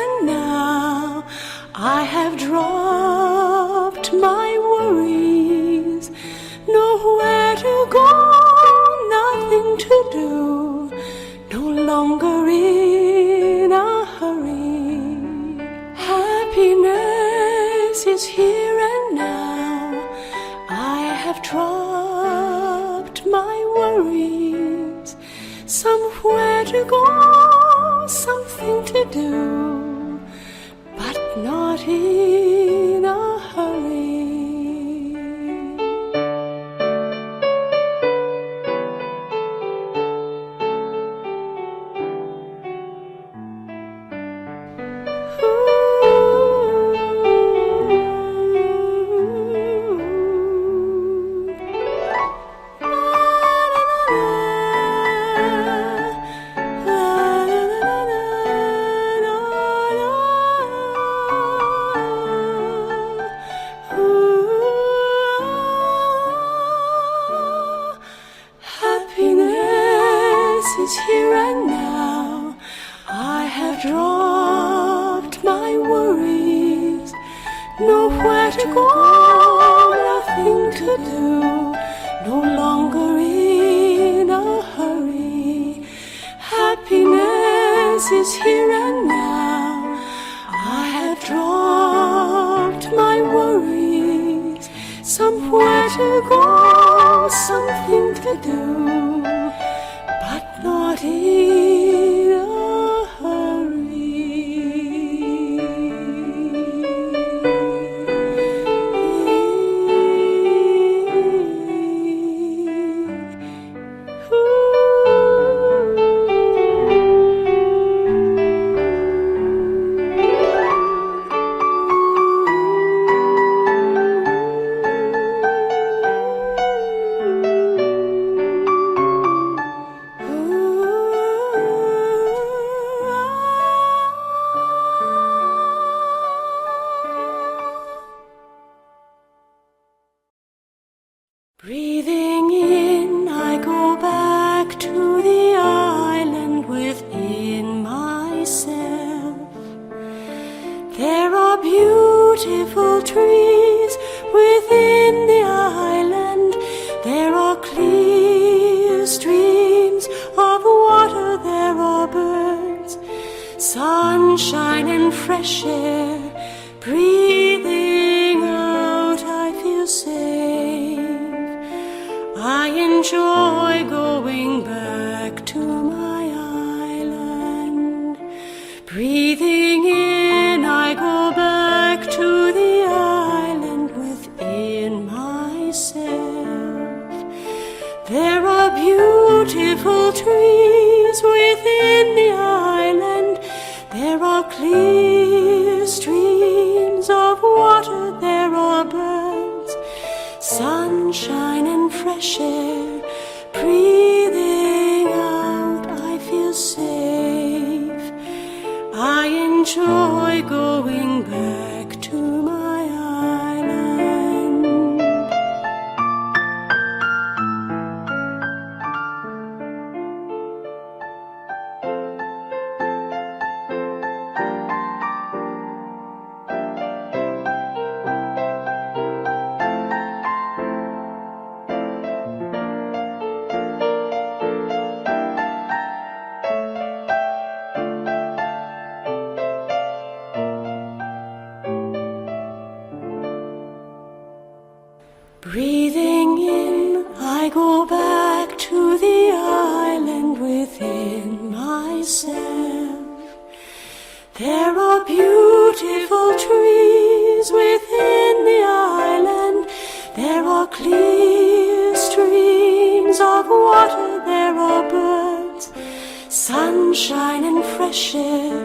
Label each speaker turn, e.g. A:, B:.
A: and now. I have dropped my worries, nowhere to go, nothing to do, no longer in a hurry. Happiness is here and now. I have dropped my worries, somewhere to go, something to do, but not in a hurry. Here and now, I have dropped my worries, nowhere to go, nothing to do, no longer in a hurry. Happiness is here and now. I have dropped my worries, somewhere to go, something to do, not in a hurry. Breathing in, I go back to the island within myself. There are beautiful trees within the island. There are clear streams of water. There are birds, sunshine and fresh air. Breathing out, I feel safe. I enjoy going back to my island. Breathing in, I go back to the island within myself. There are beautiful trees within the island. There are clear streams of water. There are birds, sunshine and fresh air. Breathing out, I feel safe. I enjoy going back to my island. Breathing in, I go back to the island within myself. There are beautiful trees within the island. There are clear streams of water. There are birds, sunshine and fresh air.